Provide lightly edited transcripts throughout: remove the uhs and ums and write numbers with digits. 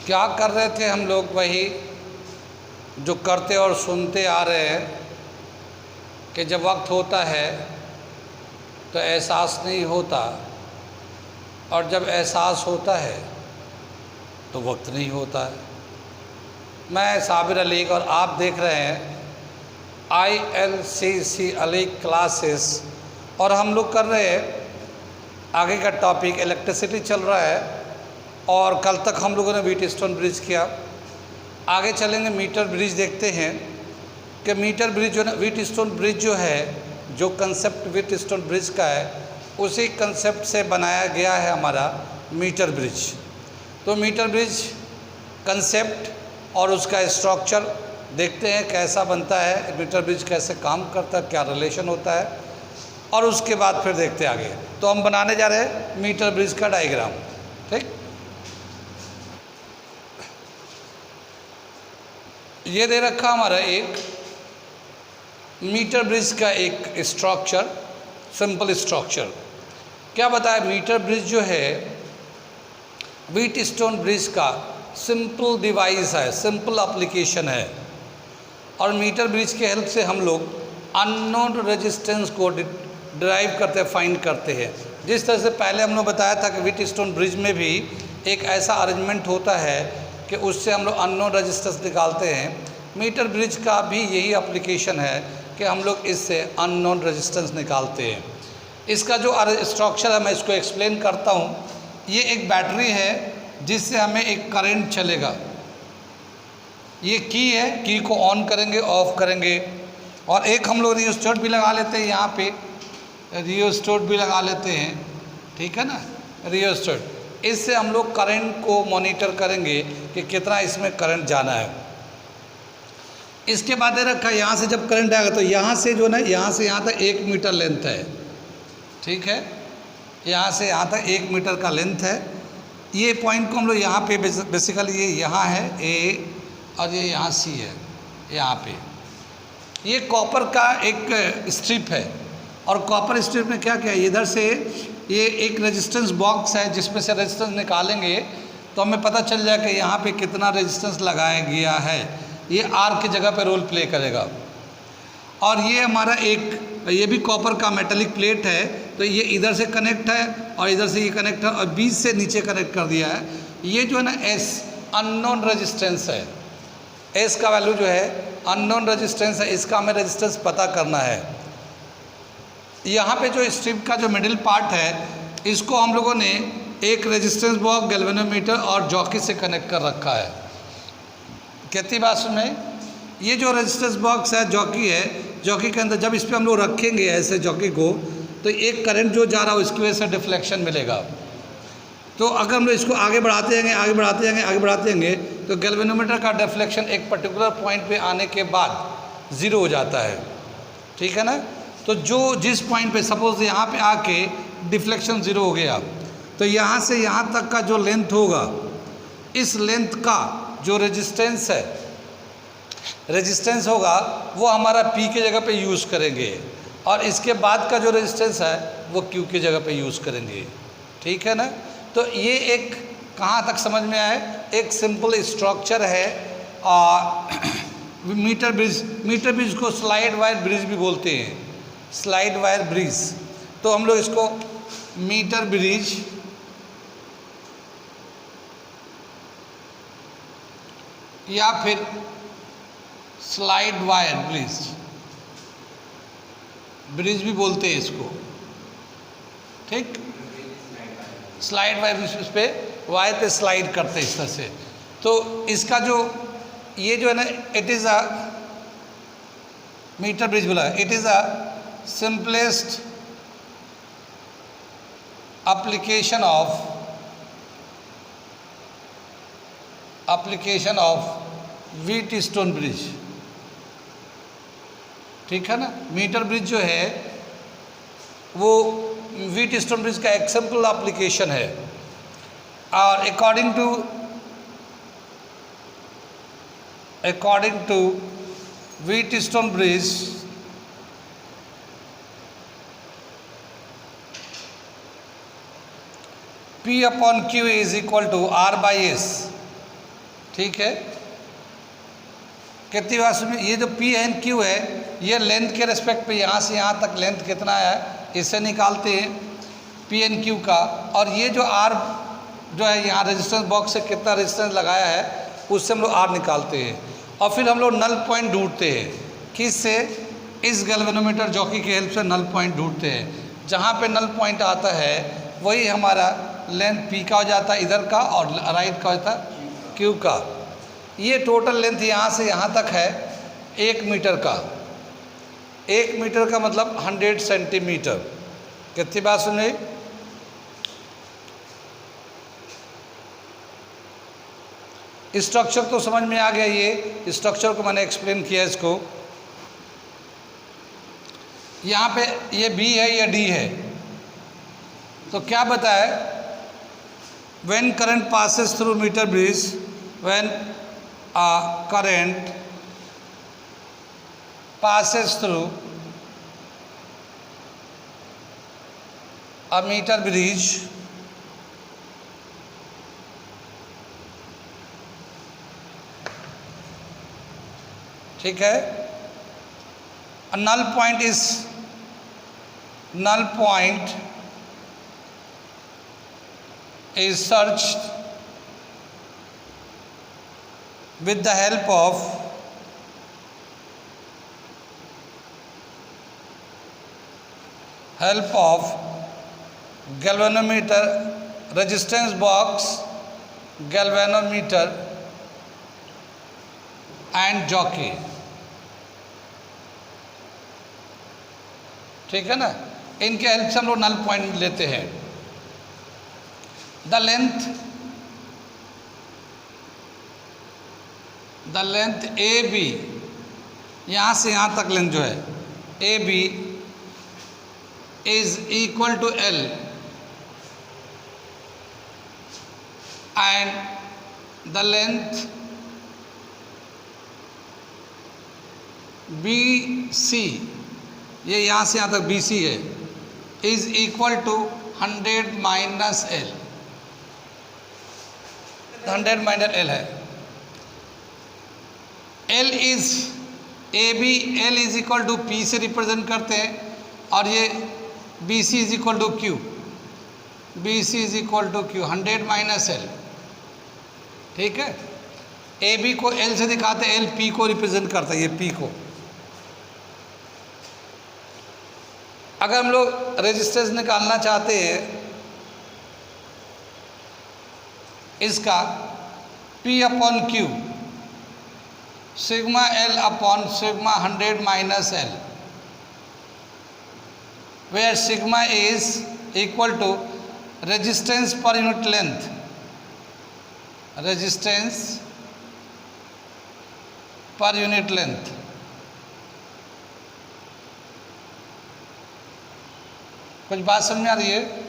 क्या कर रहे थे हम लोग? वही जो करते और सुनते आ रहे हैं कि जब वक्त होता है तो एहसास नहीं होता, और जब एहसास होता है तो वक्त नहीं होता है। मैं साबिर अली और आप देख रहे हैं ILCC अली क्लासेस, और हम लोग कर रहे हैं आगे का टॉपिक इलेक्ट्रिसिटी चल रहा है। और कल तक हम लोगों ने व्हीटस्टोन ब्रिज किया, आगे चलेंगे मीटर ब्रिज। देखते हैं कि मीटर ब्रिज जो ना, व्हीटस्टोन ब्रिज जो है, जो कंसेप्ट व्हीटस्टोन ब्रिज का है उसी कंसेप्ट से बनाया गया है हमारा मीटर ब्रिज। तो मीटर ब्रिज कंसेप्ट और उसका स्ट्रक्चर देखते हैं कैसा बनता है, मीटर ब्रिज कैसे काम करता है, क्या रिलेशन होता है, और उसके बाद फिर देखते हैं आगे। तो हम बनाने जा रहे हैं मीटर ब्रिज का डायग्राम। ठीक, ये दे रखा हमारा एक मीटर ब्रिज का एक स्ट्रक्चर, सिंपल स्ट्रक्चर। क्या बताया? मीटर ब्रिज जो है व्हीटस्टोन ब्रिज का सिंपल डिवाइस है, सिंपल एप्लीकेशन है। और मीटर ब्रिज के हेल्प से हम लोग अननोन रेजिस्टेंस को डिराइव करते हैं, फाइंड करते हैं। जिस तरह से पहले हमने बताया था कि व्हीटस्टोन ब्रिज में भी एक ऐसा अरेंजमेंट होता है कि उससे हम लोग अननोन रेजिस्टेंस निकालते हैं, मीटर ब्रिज का भी यही एप्लीकेशन है कि हम लोग इससे अननोन रेजिस्टेंस निकालते हैं। इसका जो स्ट्रक्चर है मैं इसको एक्सप्लेन करता हूँ। ये एक बैटरी है जिससे हमें एक करंट चलेगा। ये की है, की को ऑन करेंगे, ऑफ करेंगे। और एक हम लोग रियोस्टेट भी लगा लेते हैं, यहाँ पे रियोस्टेट भी लगा लेते हैं, ठीक है ना, रियोस्टेट। इससे हम लोग करंट को मॉनिटर करेंगे कि कितना इसमें करंट जाना है। इसके बाद रखा यहाँ से जब करंट आएगा तो यहाँ से जो ना, यहाँ से यहाँ तक 1 मीटर लेंथ है, ठीक है, यहाँ से यहाँ तक 1 मीटर का लेंथ है। ये पॉइंट को हम लोग यहाँ पे बेसिकली ये यहाँ है A और ये यहाँ C है, यहाँ पे ये कॉपर का एक स्ट्रिप है। और कॉपर स्ट्रिप में क्या क्या है, इधर से ये एक रेजिस्टेंस बॉक्स है जिसमें से रेजिस्टेंस निकालेंगे तो हमें पता चल जाएगा कि यहाँ पे कितना रेजिस्टेंस लगाया गया है। ये R की जगह पे रोल प्ले करेगा। और ये हमारा एक, ये भी कॉपर का मेटेलिक प्लेट है, तो ये इधर से कनेक्ट है और इधर से ये कनेक्ट है और बीच से नीचे कनेक्ट कर दिया है। ये जो है ना S अननोन रेजिस्टेंस है, S का वैल्यू जो है अननोन रेजिस्टेंस है, इसका हमें रेजिस्टेंस पता करना है। यहाँ पे जो स्ट्रिप का जो मिडिल पार्ट है इसको हम लोगों ने एक रेजिस्टेंस बॉक्स, गैल्वेनोमीटर और जॉकी से कनेक्ट कर रखा है। कितनी बात सुने, ये जो रेजिस्टेंस बॉक्स है, जॉकी है, जॉकी के अंदर जब इस पर हम लोग रखेंगे ऐसे जॉकी को, तो एक करंट जो जा रहा है उसकी वजह से डिफ्लेक्शन मिलेगा। तो अगर हम लोग इसको आगे बढ़ाते जाएंगे, आगे बढ़ाते जाएंगे, आगे बढ़ाते जाएंगे, तो गैल्वेनोमीटर का डिफ्लेक्शन एक पर्टिकुलर पॉइंट पे आने के बाद 0 हो जाता है, ठीक है ना। तो जो जिस पॉइंट पे सपोज यहाँ पे आके डिफ्लेक्शन 0 हो गया, तो यहाँ से यहाँ तक का जो लेंथ होगा, इस लेंथ का जो रेजिस्टेंस है, रेजिस्टेंस होगा वो हमारा P के जगह पे यूज़ करेंगे, और इसके बाद का जो रेजिस्टेंस है वो Q की जगह पे यूज़ करेंगे, ठीक है ना। तो ये एक कहाँ तक समझ में आए, एक सिंपल स्ट्रक्चर है। और मीटर ब्रिज को स्लाइड वायर ब्रिज भी बोलते हैं, स्लाइड वायर ब्रिज। तो हम लोग इसको मीटर ब्रिज या फिर स्लाइड वायर ब्रिज भी बोलते हैं इसको, ठीक। स्लाइड वायर ब्रिज, इस पे वायर पे स्लाइड करते हैं इस तरह से। तो इसका जो ये जो है ना, it is a meter bridge बोला, it is a simplest application of Wheatstone bridge, ठीक है ना। मीटर ब्रिज जो है वो व्हीटस्टोन ब्रिज का एक सिंपल एप्लीकेशन है। और according to Wheatstone bridge, P upon Q is equal to R by S, ठीक है। कितनी बार सुनिए, ये जो पी एन क्यू है ये लेंथ के रिस्पेक्ट पे यहाँ से यहाँ तक लेंथ कितना है इससे निकालते हैं पी एन क्यू का। और ये जो आर जो है यहाँ रेजिस्टेंस बॉक्स से कितना रेजिस्टेंस लगाया है उससे हम लोग आर निकालते हैं। और फिर हम लोग नल पॉइंट ढूंढते हैं, किससे? इस गैल्वेनोमीटर जॉकी की हेल्प से नल पॉइंट ढूंढते हैं। जहाँ पे नल पॉइंट आता है वही हमारा लेंथ पी का हो जाता है इधर का, और राइट का होता है क्यू का। ये टोटल लेंथ यहाँ से यहाँ तक है 1 मीटर का। 1 मीटर का मतलब 100 सेंटीमीटर। कितनी बात सुन रही? स्ट्रक्चर तो समझ में आ गया, ये स्ट्रक्चर को मैंने एक्सप्लेन किया इसको। यहाँ पे ये बी है, ये डी है, तो क्या बताए? When current passes through meter bridge, when current passes through a meter bridge, ठीक है, a null point is searched with the help of galvanometer, resistance box, galvanometer and jockey, ठीक है ना। इनके हेल्प से हम लोग नल पॉइंट लेते हैं। द लेंथ ए बी, यहाँ से यहाँ तक लेंथ जो है A B is equal to L and the length B C, ये यहाँ से यहाँ तक बी सी है, is equal to 100 minus L. 100 minus L है। L is A B, L is equal to P से रिप्रेजेंट करते हैं, और ये B C is equal to Q, B C is equal to Q 100 minus L, ठीक है। A B को L से दिखाते हैं, एल पी को रिप्रेजेंट करता है, ये पी को। अगर हम लोग रेजिस्टेंस निकालना चाहते हैं इसका P upon Q, sigma L upon sigma 100 minus L, where sigma is equal to resistance per unit length, resistance per unit length। कुछ बात समझ में आ रही है?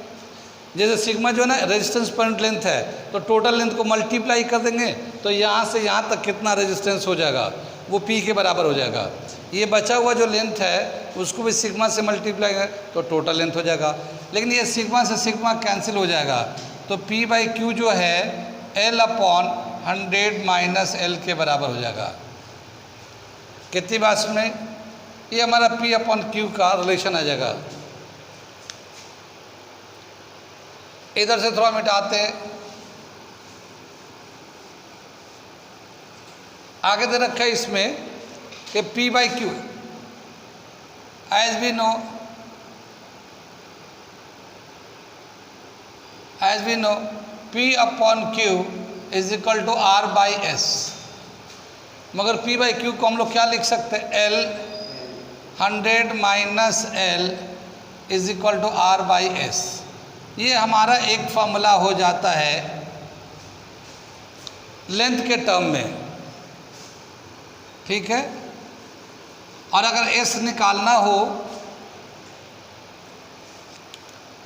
जैसे सिग्मा जो है ना रेजिस्टेंस पर यूनिट लेंथ है, तो टोटल लेंथ को मल्टीप्लाई कर देंगे तो यहाँ से यहाँ तक कितना रेजिस्टेंस हो जाएगा, वो पी के बराबर हो जाएगा। ये बचा हुआ जो लेंथ है उसको भी सिग्मा से मल्टीप्लाई करें तो टोटल लेंथ हो जाएगा। लेकिन ये सिग्मा से सिग्मा कैंसिल हो जाएगा, तो पी बाई क्यू जो है एल अपॉन 100 माइनस एल के बराबर हो जाएगा। कितनी बात में ये हमारा पी अपॉन क्यू का रिलेशन आ जाएगा। इधर से थोड़ा मिटाते हैं, आगे दे रखा है इसमें कि P by Q, as we know P upon Q is equal to R by S. मगर P बाई क्यू को हम लोग क्या लिख सकते हैं? L 100 minus L is equal to R by S. ये हमारा एक फॉर्मूला हो जाता है लेंथ के टर्म में, ठीक है। और अगर एस निकालना हो,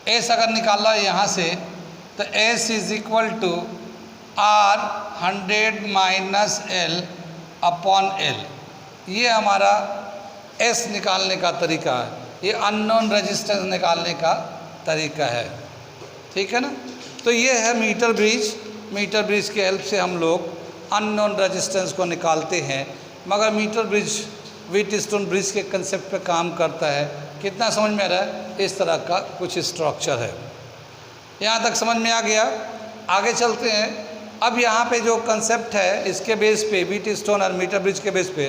एस अगर निकालना है यहाँ से, तो S is equal to R 100 minus L upon L. ये हमारा एस निकालने का तरीका है, ये अननोन रेजिस्टेंस निकालने का तरीका है, ठीक है ना। तो ये है मीटर ब्रिज। मीटर ब्रिज के हेल्प से हम लोग अननोन रेजिस्टेंस को निकालते हैं, मगर मीटर ब्रिज व्हीटस्टोन ब्रिज के कंसेप्ट पे काम करता है। कितना समझ में आ रहा है? इस तरह का कुछ स्ट्रक्चर है। यहाँ तक समझ में आ गया। आगे चलते हैं। अब यहाँ पे जो कंसेप्ट है इसके बेस पे, व्हीटस्टोन और मीटर ब्रिज के बेस पे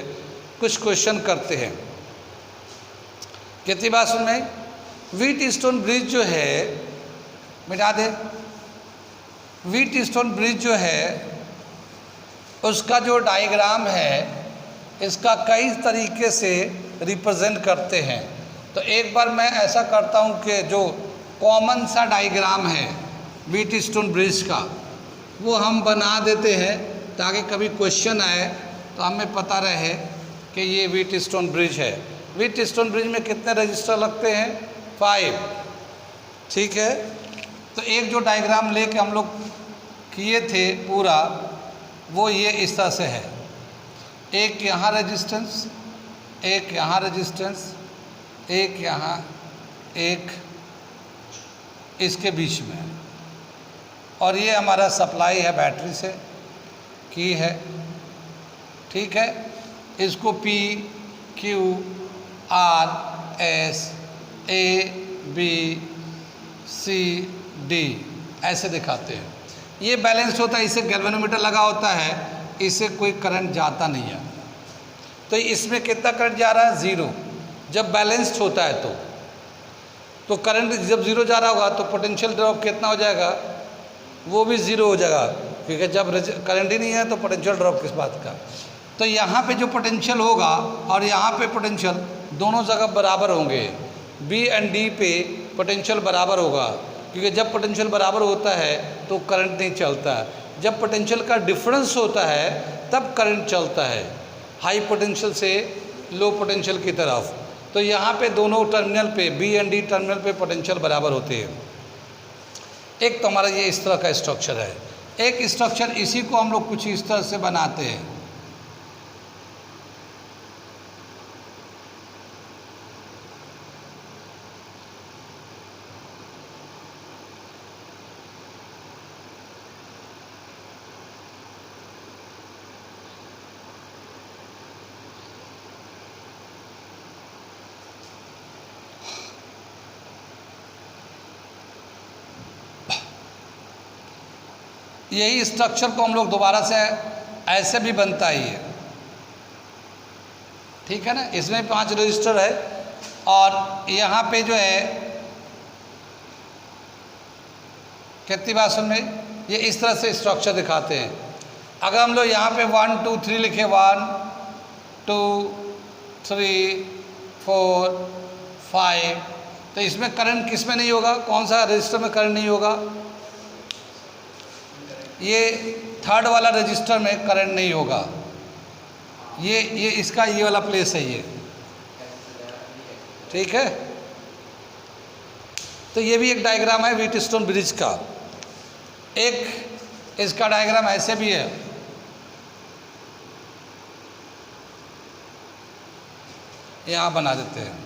कुछ क्वेश्चन करते हैं। कितनी बात सुन में? व्हीटस्टोन ब्रिज जो है, मिटा दे, व्हीटस्टोन ब्रिज जो है उसका जो डायग्राम है इसका कई तरीके से रिप्रेजेंट करते हैं। तो एक बार मैं ऐसा करता हूँ कि जो कॉमन सा डायग्राम है व्हीटस्टोन ब्रिज का वो हम बना देते हैं, ताकि कभी क्वेश्चन आए तो हमें पता रहे कि ये व्हीटस्टोन ब्रिज है। व्हीटस्टोन ब्रिज में कितने रजिस्टर लगते हैं? 5। ठीक है। तो एक जो डायग्राम लेके हम लोग किए थे पूरा, वो ये इस तरह से है। एक यहाँ रेजिस्टेंस, एक यहाँ रेजिस्टेंस, एक यहाँ, एक इसके बीच में, और ये हमारा सप्लाई है बैटरी से की है। ठीक है। इसको P, Q, R, S, A, B, C, D ऐसे दिखाते हैं। ये बैलेंस्ड होता है, इसे गैल्वेनोमीटर लगा होता है, इससे कोई करंट जाता नहीं है। तो इसमें कितना करंट जा रहा है? 0। जब बैलेंस्ड होता है तो करंट जब 0 जा रहा होगा तो पोटेंशियल ड्रॉप कितना हो जाएगा? वो भी 0 हो जाएगा, क्योंकि जब करंट ही नहीं है तो पोटेंशियल ड्रॉप किस बात का। तो यहाँ पे जो पोटेंशियल होगा और यहाँ पे पोटेंशियल दोनों जगह बराबर होंगे। B एंड D पे पोटेंशियल बराबर होगा, क्योंकि जब पोटेंशियल बराबर होता है तो करंट नहीं चलता है। जब पोटेंशियल का डिफरेंस होता है तब करंट चलता है, हाई पोटेंशियल से लो पोटेंशियल की तरफ। तो यहाँ पे दोनों टर्मिनल पे, B एंड D टर्मिनल पे पोटेंशियल बराबर होते हैं। एक तो हमारा ये इस तरह का स्ट्रक्चर है। एक स्ट्रक्चर इसी को हम लोग कुछ इस तरह से बनाते हैं। यही स्ट्रक्चर को हम लोग दोबारा से ऐसे भी बनता ही है। ठीक है ना। इसमें 5 रजिस्टर है और यहाँ पे जो है कितनी बात सुन में, ये इस तरह से स्ट्रक्चर दिखाते हैं। अगर हम लोग यहाँ पे 1 2 3 लिखे, 1 2 3 4 5, तो इसमें करंट किस में नहीं होगा? कौन सा रजिस्टर में करंट नहीं होगा? ये थर्ड वाला रजिस्टर में करंट नहीं होगा। ये इसका ये वाला प्लेस है ये। ठीक है। तो ये भी एक डायग्राम है व्हीटस्टोन ब्रिज का। एक इसका डायग्राम ऐसे भी है। यहाँ बना देते हैं।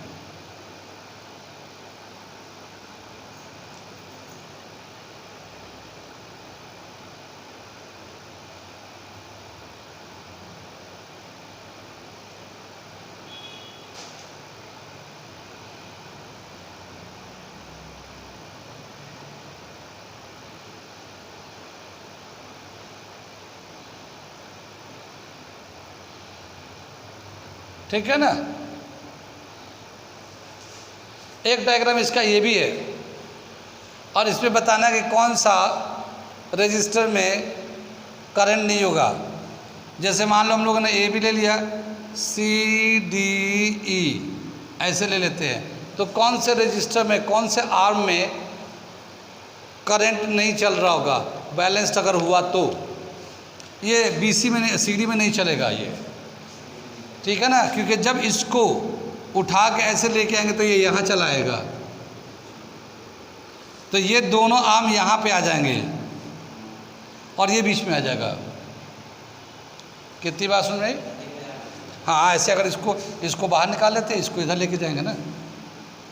ठीक है ना। एक डायग्राम इसका ये भी है, और इसमें बताना कि कौन सा रजिस्टर में करंट नहीं होगा। जैसे मान लो हम लोगों ने ए भी ले लिया, C D E ऐसे ले लेते हैं, तो कौन से रजिस्टर में, कौन से आर्म में करंट नहीं चल रहा होगा? बैलेंस्ड अगर हुआ तो ये BC में नहीं, CD में नहीं चलेगा ये। ठीक है ना। क्योंकि जब इसको उठा के ऐसे लेके आएंगे तो ये यहाँ चला आएगा, तो ये दोनों आर्म यहाँ पे आ जाएंगे और ये बीच में आ जाएगा। कितनी बात सुन रही? हाँ, ऐसे अगर इसको बाहर निकाल लेते हैं, इसको इधर लेके जाएंगे ना,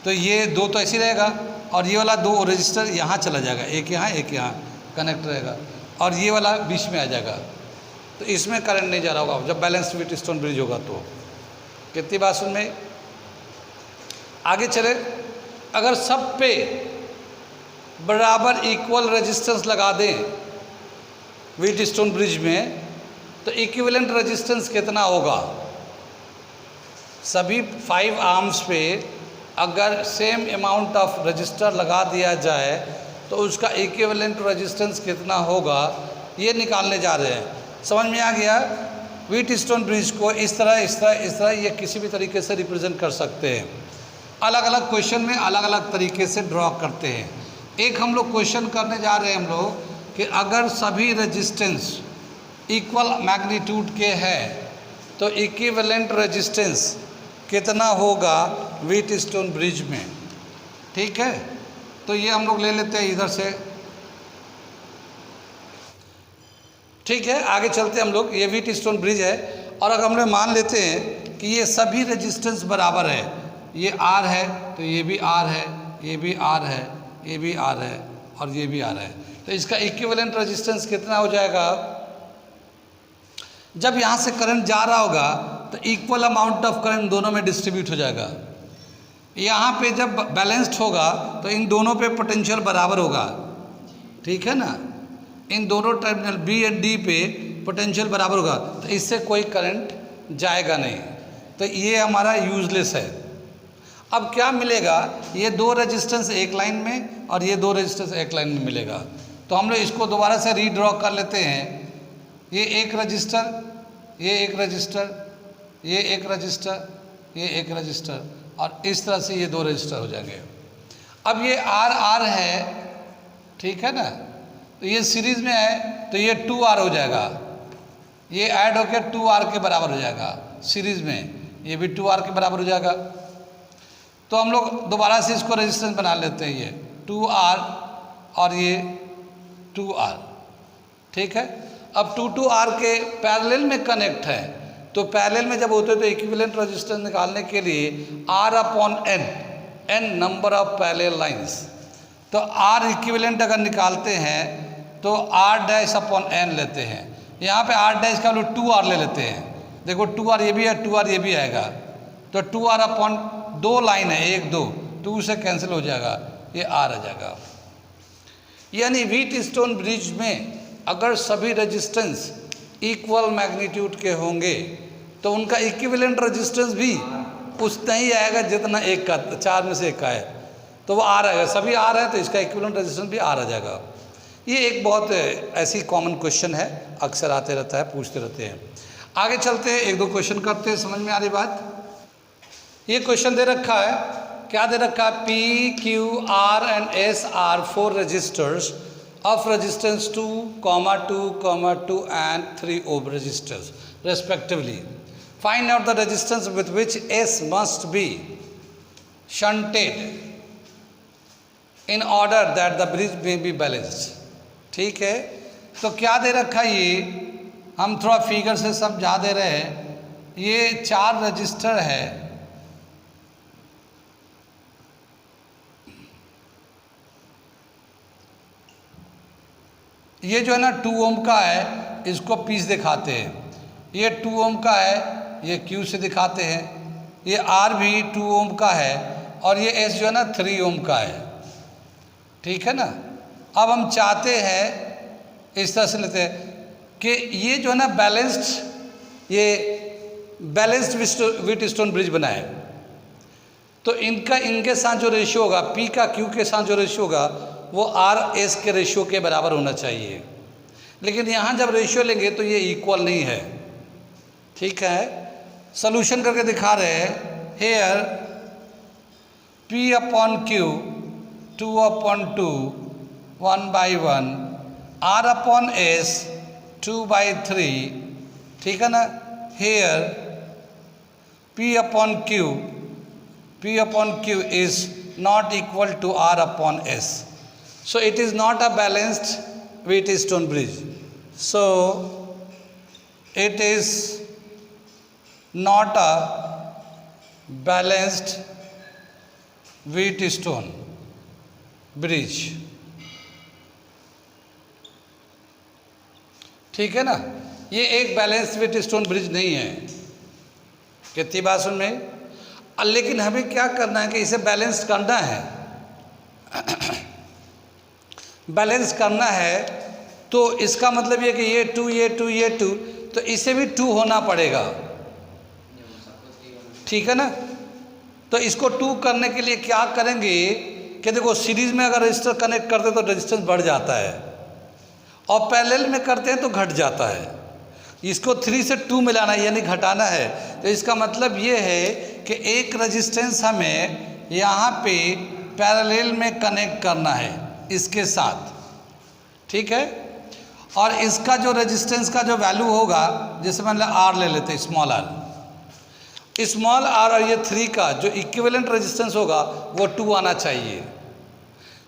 तो ये दो तो ऐसे रहेगा, और ये वाला 2 रजिस्टर यहाँ चला जाएगा, एक यहाँ एक यहाँ कनेक्ट रहेगा, और ये वाला बीच में आ जाएगा। तो इसमें करंट नहीं जा रहा होगा जब बैलेंस्ड व्हीट स्टोन ब्रिज होगा। तो कितनी बात सुन में। आगे चले, अगर सब पे बराबर इक्वल रेजिस्टेंस लगा दें व्हीट स्टोन ब्रिज में तो इक्विवेलेंट रेजिस्टेंस कितना होगा। सभी 5 आर्म्स पे अगर सेम अमाउंट ऑफ रजिस्टर लगा दिया जाए तो उसका इक्विवेलेंट रेजिस्टेंस कितना होगा, ये निकालने जा रहे हैं। समझ में आ गया। व्हीट स्टोन ब्रिज को इस तरह ये किसी भी तरीके से रिप्रेजेंट कर सकते हैं। अलग अलग क्वेश्चन में अलग अलग तरीके से ड्रॉ करते हैं। एक हम लोग क्वेश्चन करने जा रहे हैं हम लोग कि अगर सभी रेजिस्टेंस इक्वल मैग्नीट्यूड के हैं तो इक्विवेलेंट रेजिस्टेंस कितना होगा व्हीट स्टोन ब्रिज में। ठीक है, तो ये हम लोग ले लेते हैं इधर से। ठीक है, आगे चलते हम लोग। ये व्हीट स्टोन ब्रिज है और अगर हम लोग मान लेते हैं कि ये सभी रेजिस्टेंस बराबर है, ये आर है तो ये भी आर है, ये भी आर है, ये भी आर है और ये भी आर है, तो इसका इक्विवेलेंट रेजिस्टेंस कितना हो जाएगा। जब यहाँ से करंट जा रहा होगा तो इक्वल अमाउंट ऑफ करंट दोनों में डिस्ट्रीब्यूट हो जाएगा। यहाँ पे जब बैलेंस्ड होगा तो इन दोनों पे पोटेंशियल बराबर होगा। ठीक है ना, इन दोनों टर्मिनल बी एंड डी पे पोटेंशियल बराबर होगा तो इससे कोई करंट जाएगा नहीं, तो ये हमारा यूजलेस है। अब क्या मिलेगा, ये 2 रेजिस्टेंस एक लाइन में और ये 2 रेजिस्टेंस एक लाइन में मिलेगा। तो हम लोग इसको दोबारा से रीड्रॉ कर लेते हैं। ये एक रजिस्टर, ये एक रजिस्टर, ये एक रजिस्टर, ये एक रजिस्टर और इस तरह से ये 2 रजिस्टर हो जाएंगे। अब ये आर आर है, ठीक है ना, तो ये सीरीज में है तो ये 2R हो जाएगा। ये ऐड होकर 2R के बराबर हो जाएगा सीरीज में, ये भी 2R के बराबर हो जाएगा। तो हम लोग दोबारा से इसको रेजिस्टेंस बना लेते हैं, ये 2R और ये 2R। ठीक है, अब 2R के पैरेलल में कनेक्ट है, तो पैरेलल में जब होते हैं तो इक्विवेलेंट रेजिस्टेंस निकालने के लिए R/N, N number of parallel lines, तो R इक्विवेलेंट अगर निकालते हैं तो R'/N लेते हैं। यहाँ पे R' का लोग 2R ले लेते हैं। देखो 2R ये भी है, 2R ये भी आएगा, तो 2R/2 लाइन है, 1 2, 2 से कैंसिल हो जाएगा, ये R आ जाएगा। यानी व्हीट स्टोन ब्रिज में अगर सभी रेजिस्टेंस इक्वल मैग्नीट्यूड के होंगे तो उनका इक्विवेलेंट रेजिस्टेंस भी उतना ही आएगा जितना एक का, 4 में से एक का है, तो वो R आएगा। सभी R है तो इसका इक्विवेलेंट रेजिस्टेंस भी R आ जाएगा। ये एक बहुत ऐसी कॉमन क्वेश्चन है, अक्सर आते रहता है, पूछते रहते हैं। आगे चलते हैं, 1 2 क्वेश्चन करते हैं, समझ में आ रही बात। ये क्वेश्चन दे रखा है, क्या दे रखा है, P, Q, R and S are 4 registers of resistance 2, 2, and 3 ohm resistors respectively. Find out the resistance with which S must be shunted in order that the bridge may be balanced. ठीक है, तो क्या दे रखा है, ये हम थोड़ा फिगर से समझा दे रहे हैं। ये 4 रजिस्टर है, ये जो है ना 2 ओम का है, इसको पीस दिखाते हैं। ये 2 ओम का है, ये Q से दिखाते हैं। ये R भी 2 ओम का है और ये S जो है ना 3 ओम का है। ठीक है ना, अब हम चाहते हैं इस तरह से लेते हैं कि ये जो है ना ये बैलेंस्ड व्हीट स्टोन ब्रिज बनाए, तो इनके साथ जो रेशियो होगा, P का Q के साथ जो रेशियो होगा वो R/S के रेशियो के बराबर होना चाहिए। लेकिन यहाँ जब रेशियो लेंगे तो ये इक्वल नहीं है। ठीक है, सॉल्यूशन करके दिखा रहे हैं। Hair P/Q 2/2 1/1 R/S 2/3। ठीक है ना, hair P/Q is not equal to R/S. So it is not a balanced wheat stone bridge. So it is not a balanced wheat stone bridge. ठीक है ना, ये एक बैलेंस व्हीटस्टोन ब्रिज नहीं है। कितनी बात सुन में, लेकिन हमें क्या करना है कि इसे बैलेंस करना है। बैलेंस करना है तो इसका मतलब ये कि ये 2 ये 2 ये 2, तो इसे भी 2 होना पड़ेगा, ठीक है ना। तो इसको 2 करने के लिए क्या करेंगे कि देखो सीरीज में अगर रजिस्टर कनेक्ट करते तो रेजिस्टेंस बढ़ जाता है और पैरेलल में करते हैं तो घट जाता है। इसको 3 से 2 मिलाना है यानी घटाना है। तो इसका मतलब ये है कि एक रेजिस्टेंस हमें यहाँ पे पैरेलल में कनेक्ट करना है इसके साथ, ठीक है। और इसका जो रेजिस्टेंस का जो वैल्यू होगा, जैसे मान लो आर ले लेते हैं, स्मॉल आर और ये 3 का जो इक्विवेलेंट रेजिस्टेंस होगा वो 2 आना चाहिए।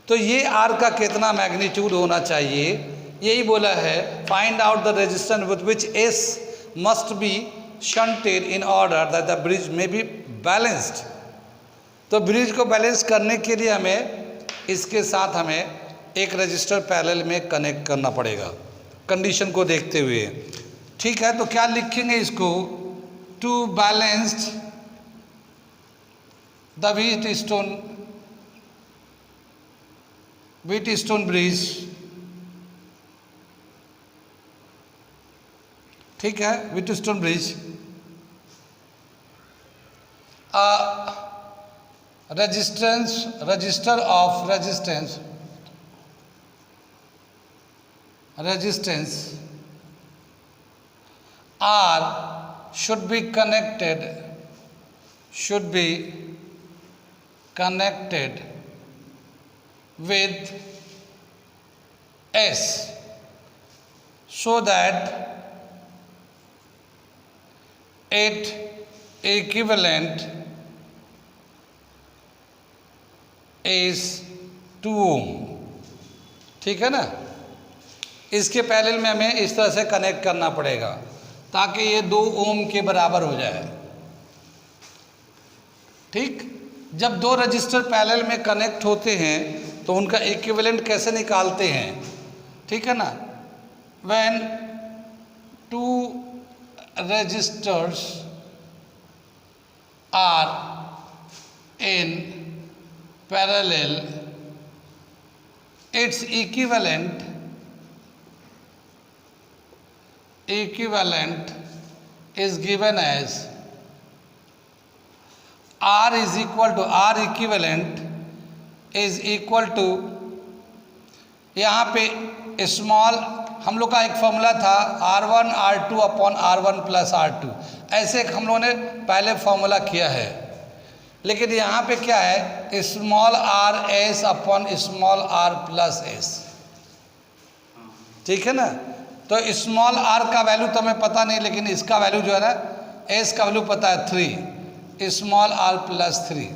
तो ये आर का कितना मैग्नीट्यूड होना चाहिए, यही बोला है find out the resistance with which S must be shunted in order that the bridge में बी बैलेंस्ड। तो ब्रिज को बैलेंस करने के लिए हमें इसके साथ हमें एक रजिस्टर पैरेलल में कनेक्ट करना पड़ेगा कंडीशन को देखते हुए, ठीक है। तो क्या लिखेंगे इसको, to balanced the Wheatstone bridge, ठीक है, Wheatstone bridge resistor of resistance R should be connected with S so that its equivalent is 2 ohm, ठीक है ना। इसके पैरेलल में हमें इस तरह से कनेक्ट करना पड़ेगा ताकि ये 2 ओम के बराबर हो जाए, ठीक। जब 2 रजिस्टर पैरेलल में कनेक्ट होते हैं तो उनका इक्विवेलेंट कैसे निकालते हैं, ठीक है ना। When 2 resistors are in parallel it's equivalent is given as R equivalent is equal to, यहाँ पे स्मॉल हम लोग का एक फॉर्मूला था R1 R2 upon R1 plus R2, ऐसे हम लोगों ने पहले फॉर्मूला किया है। लेकिन यहाँ पे क्या है, small R S upon small R plus S, ठीक है ना। तो स्मॉल आर का वैल्यू तो हमें पता नहीं, लेकिन इसका वैल्यू जो है ना, एस का वैल्यू पता है 3, स्मॉल आर प्लस 3,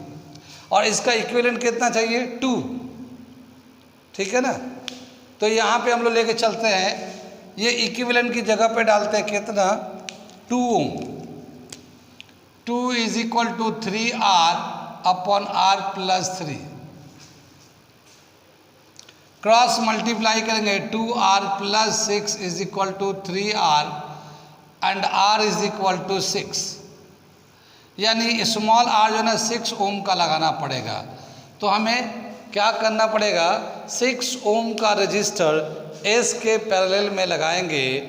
और इसका इक्विवेलेंट कितना चाहिए 2, ठीक है ना। तो यहाँ पे हम लोग लेके चलते हैं, ये इक्विवेलेंट की जगह पे डालते हैं कितना 2 ohm, 2 is equal to 3R upon R plus 3, cross multiply करेंगे 2R plus 6 is equal to 3R and R is equal to 6, यानी स्मॉल r जो है ना 6 ओम का लगाना पड़ेगा। तो हमें क्या करना पड़ेगा, 6 ओम का रजिस्टर S के पैरेलल में लगाएंगे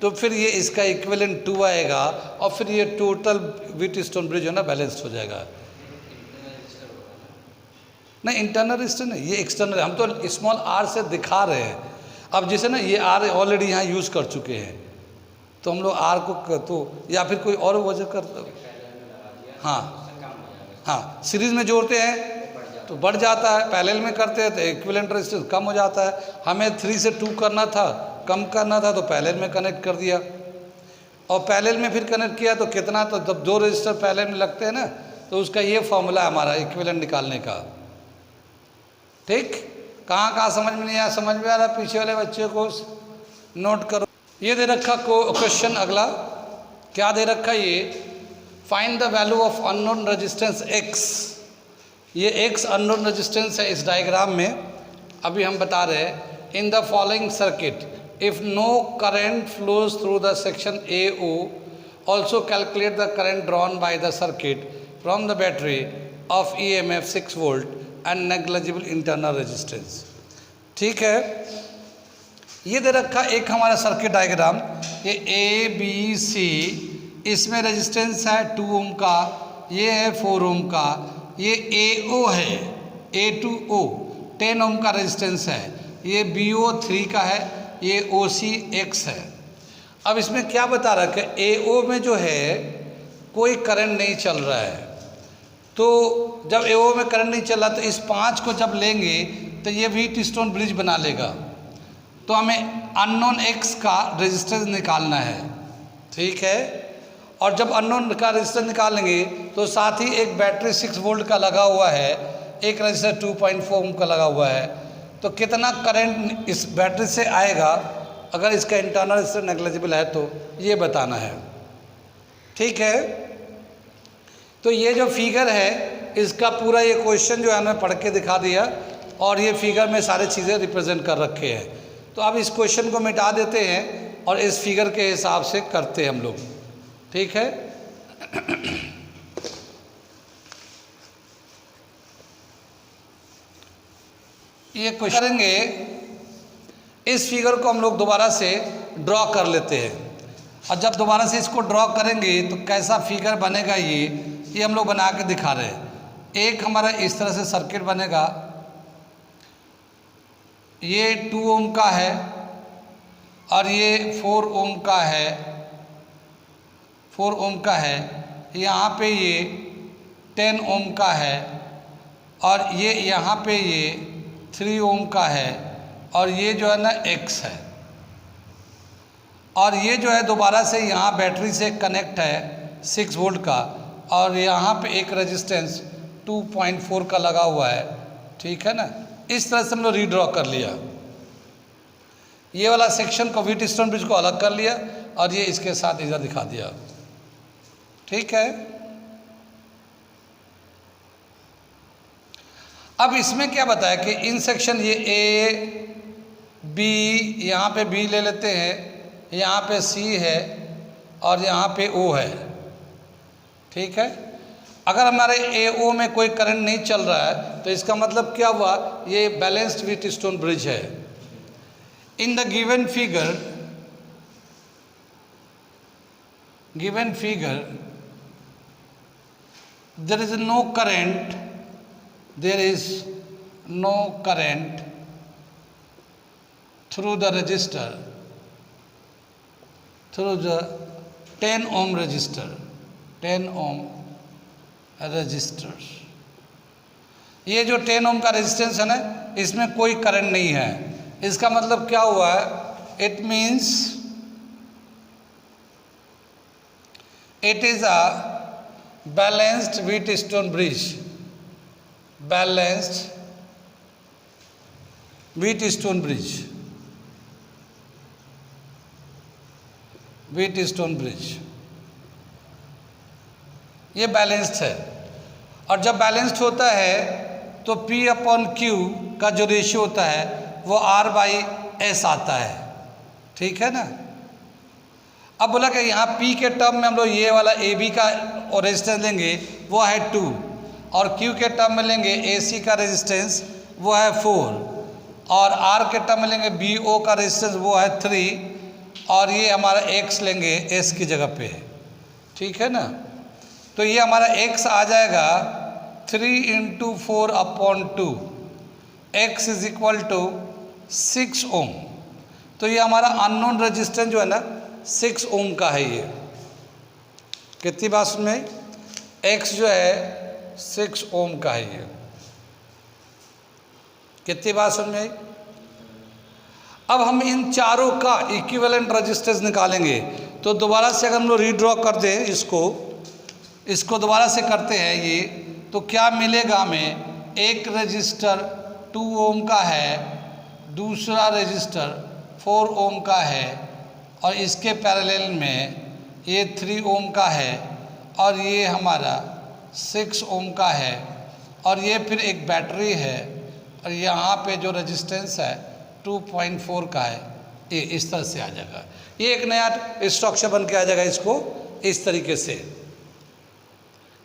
तो फिर ये इसका इक्विवेलेंट 2 आएगा और फिर ये टोटल व्हीटस्टोन ब्रिज है ना बैलेंस्ड हो जाएगा। नहीं इंटरनल रजिस्टर नहीं, ये एक्सटर्नल है, हम तो स्मॉल r से दिखा रहे हैं। अब जैसे ना ये r ऑलरेडी यहाँ यूज़ कर चुके हैं तो हम लोग r को तो या फिर कोई और वजह कर, हाँ सीरीज में जोड़ते हैं तो बढ़ जाता है, पैरेलल में करते हैं तो इक्विवेलेंट रेजिस्टेंस कम हो जाता है। हमें 3 से 2 करना था, कम करना था, तो पैरेलल में कनेक्ट कर दिया और पैरेलल में फिर कनेक्ट किया तो कितना, तो जब 2 रजिस्टर पैरेलल में लगते हैं ना तो उसका ये फॉर्मूला है हमारा इक्विवेलेंट निकालने का, ठीक। कहाँ कहाँ समझ में नहीं आया, समझ में आ रहा, पीछे वाले बच्चे को नोट करो। ये दे रखा क्वेश्चन, अगला क्या दे रखा, ये find the value of unknown resistance x। ये x अननोन रेजिस्टेंस है इस डायग्राम में, अभी हम बता रहे हैं। In the following circuit if no current flows through the section AO, also calculate the current drawn by the circuit from the battery of EMF 6 volt and negligible internal resistance. ठीक है, ये दे रखा एक हमारा सर्किट डायग्राम, ये ABC, इसमें रेजिस्टेंस है 2 ओम का, ये है 4 ओम का, ये AO है, A2O 10 ओम का रेजिस्टेंस है, ये BO 3 का है, ये OC X है। अब इसमें क्या बता रखा है, AO में जो है कोई करंट नहीं चल रहा है, तो जब AO में करंट नहीं चल रहा तो इस 5 को जब लेंगे तो ये व्हीटस्टोन ब्रिज बना लेगा। तो हमें अननोन X का रेजिस्टेंस निकालना है। ठीक है, और जब अननोन का रेजिस्टेंस निकालेंगे तो साथ ही एक बैटरी 6 वोल्ट का लगा हुआ है, एक रजिस्टर 2.4 ओम का लगा हुआ है, तो कितना करंट इस बैटरी से आएगा अगर इसका इंटरनल रेजिस्टेंस नेग्लिजिबल है तो ये बताना है। ठीक है, तो ये जो फिगर है इसका पूरा ये क्वेश्चन जो है हमें पढ़ के दिखा दिया और ये फिगर में सारी चीज़ें रिप्रेजेंट कर रखे हैं। तो अब इस क्वेश्चन को मिटा देते हैं और इस फिगर के हिसाब से करते हैं हम लोग। ठीक है, ये क्वेश्चन करेंगे, इस फिगर को हम लोग दोबारा से ड्रॉ कर लेते हैं और जब दोबारा से इसको ड्रॉ करेंगे तो कैसा फिगर बनेगा ये हम लोग बना के दिखा रहे हैं। एक हमारा इस तरह से सर्किट बनेगा, ये 2 ओम का है और ये 4 ओम का है, 4 ओम का है, यहाँ पे ये 10 ओम का है और ये यहाँ पे ये 3 ओम का है और ये जो है ना X है, और ये जो है दोबारा से यहाँ बैटरी से कनेक्ट है 6 वोल्ट का और यहाँ पे एक रेजिस्टेंस 2.4 का लगा हुआ है। ठीक है ना, इस तरह से हम लोग रीड्रॉ कर लिया, ये वाला सेक्शन को व्हीटस्टोन ब्रिज को अलग कर लिया और ये इसके साथ इधर दिखा दिया। ठीक है, अब इसमें क्या बताया कि इन सेक्शन ये A B, यहाँ पे B ले लेते हैं, यहाँ पे C है और यहाँ पे O है। ठीक है, अगर हमारे AO में कोई करंट नहीं चल रहा है तो इसका मतलब क्या हुआ, ये बैलेंस्ड व्हीटस्टोन ब्रिज है। In the given figure there is no current, there is no current through the resistor, through the 10 ohm resistor, 10 ohm resistor। ये जो 10 ओम का रेजिस्टेंस है ना, इसमें कोई करंट नहीं है। इसका मतलब क्या हुआ है, it means it is a balanced Wheatstone bridge, balanced Wheatstone bridge, Wheatstone bridge ये बैलेंस्ड है। और जब बैलेंस्ड होता है तो P/Q का जो रेशियो होता है वो R/S आता है। ठीक है ना, अब बोला कि यहाँ P के टर्म में हम लोग ये वाला AB का रेजिस्टेंस लेंगे वो है 2 और Q के टर्म में लेंगे AC का रेजिस्टेंस वो है 4 और R के टर्म में लेंगे BO का रेजिस्टेंस वो है 3 और ये हमारा X लेंगे S की जगह पे। ठीक है ना, तो ये हमारा X आ जाएगा 3 × 4/2, X = 6 ओम। तो ये हमारा अननोन रेजिस्टेंस जो है ना 6 ओम का है। ये कितनी बात सुन में, X जो है 6 ओम का है। ये कितनी बात सुन में। अब हम इन चारों का इक्विवेलेंट रेजिस्टेंस निकालेंगे, तो दोबारा से अगर हम लोग रीड्रॉ कर दें इसको दोबारा से करते हैं ये, तो क्या मिलेगा हमें, एक रजिस्टर 2 ओम का है, दूसरा रजिस्टर 4 ओम का है और इसके पैरेलल में ये 3 ओम का है और ये हमारा 6 ओम का है और ये फिर एक बैटरी है और यहाँ पे जो रेजिस्टेंस है 2.4 का है। ये इस तरह से आ जाएगा। ये एक नया स्ट्रक्चर बन के आ जाएगा इसको इस तरीके से।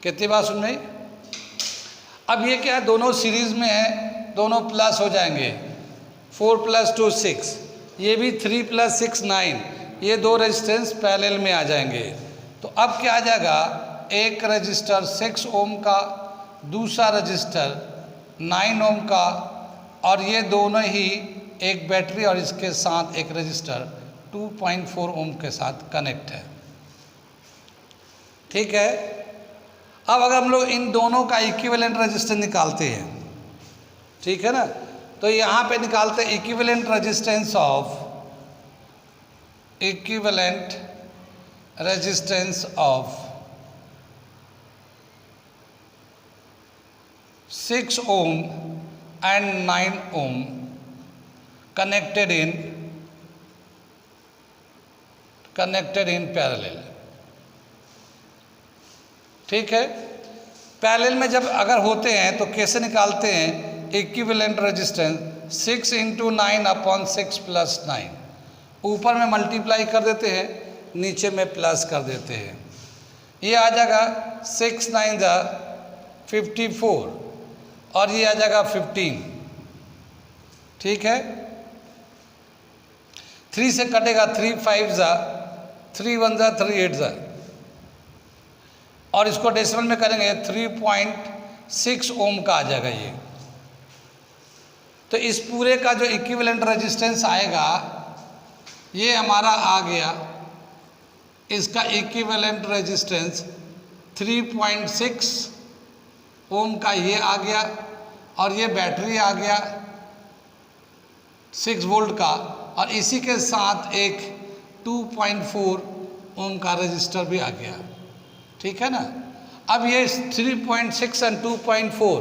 कितनी बात सुन में? अब ये क्या है, दोनों सीरीज में है, दोनों प्लस हो जाएंगे। 4 + 2 6, ये भी 3 + 6 9, ये दो रेजिस्टेंस पैरेलल में आ जाएंगे। तो अब क्या आ जाएगा, एक रजिस्टर 6 ओम का, दूसरा रजिस्टर 9 ओम का, और ये दोनों ही एक बैटरी और इसके साथ एक रजिस्टर 2.4 ओम के साथ कनेक्ट है। ठीक है। अब अगर हम लोग इन दोनों का इक्विवेलेंट रेजिस्टेंस निकालते हैं, ठीक है ना, तो यहाँ पे निकालते हैं equivalent resistance of 6 ohm and 9 ohm connected in parallel। ठीक है। पैरेलल में जब अगर होते हैं तो कैसे निकालते हैं इक्विवेलेंट रेजिस्टेंस, 6 × 9/6 + 9, ऊपर में मल्टीप्लाई कर देते हैं, नीचे में प्लस कर देते हैं। ये आ जाएगा 6 × 9 = 54 और ये आ जाएगा 15। ठीक है। 3 से कटेगा, 3 × 5 = 3 × 1 = 3 × 8 = और इसको डेसिमल में करेंगे 3.6 ओम का आ जाएगा ये। तो इस पूरे का जो इक्विवेलेंट रेजिस्टेंस आएगा ये हमारा आ गया, इसका इक्विवेलेंट रेजिस्टेंस 3.6 ओम का ये आ गया, और ये बैटरी आ गया 6 वोल्ट का, और इसी के साथ एक 2.4 ओम का रजिस्टर भी आ गया। ठीक है ना। अब ये 3.6 और 2.4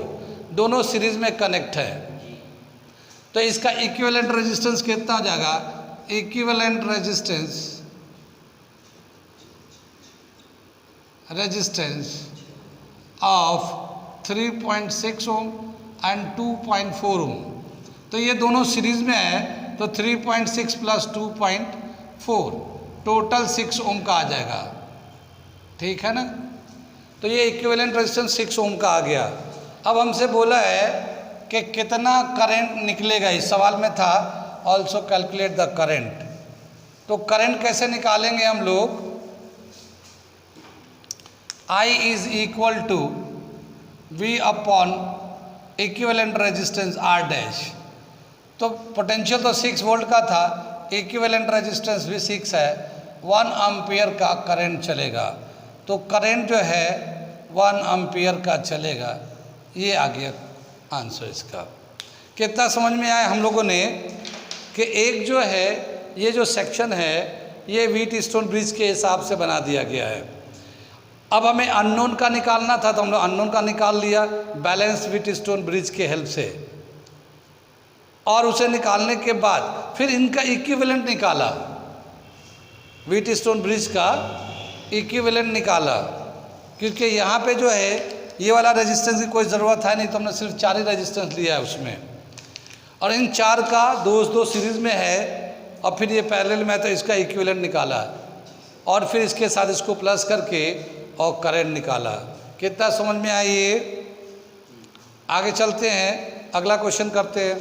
दोनों सीरीज में कनेक्ट है, तो इसका इक्विवेलेंट रेजिस्टेंस कितना हो जाएगा, equivalent resistance of 3.6 ohm and 2.4 ओम। तो ये दोनों सीरीज में है, तो 3.6 + 2.4 टोटल 6 ओम का आ जाएगा। ठीक है ना। तो ये इक्विवेलेंट रेजिस्टेंस 6 ओम का आ गया। अब हमसे बोला है कि कितना करंट निकलेगा, इस सवाल में था ऑल्सो कैलकुलेट द करंट। तो करंट कैसे निकालेंगे हम लोग, I = V/, equivalent resistance R'। तो पोटेंशियल तो 6 वोल्ट का था, इक्विवेलेंट रेजिस्टेंस भी 6 है, 1 एम्पियर का करंट चलेगा। तो करंट जो है 1 एम्पियर का चलेगा। ये आ गया आंसर इसका। कितना समझ में आया हम लोगों ने कि एक जो है ये जो सेक्शन है ये व्हीटस्टोन ब्रिज के हिसाब से बना दिया गया है। अब हमें अननोन का निकालना था, तो हम लोग अननोन का निकाल लिया बैलेंस व्हीटस्टोन ब्रिज के हेल्प से, और उसे निकालने के बाद फिर इनका इक्विवेलेंट निकाला, व्हीटस्टोन ब्रिज का इक्विवेलेंट निकाला, क्योंकि यहाँ पे जो है ये वाला रेजिस्टेंस की कोई ज़रूरत है नहीं, तो हमने सिर्फ 4 ही रेजिस्टेंस लिया है उसमें, और इन 4 का दो सीरीज़ में है, और फिर ये पैरेलल में है, तो इसका इक्विवेलेंट निकाला, और फिर इसके साथ इसको प्लस करके और करंट निकाला। कितना समझ में आया ये? आगे चलते हैं, अगला क्वेश्चन करते हैं।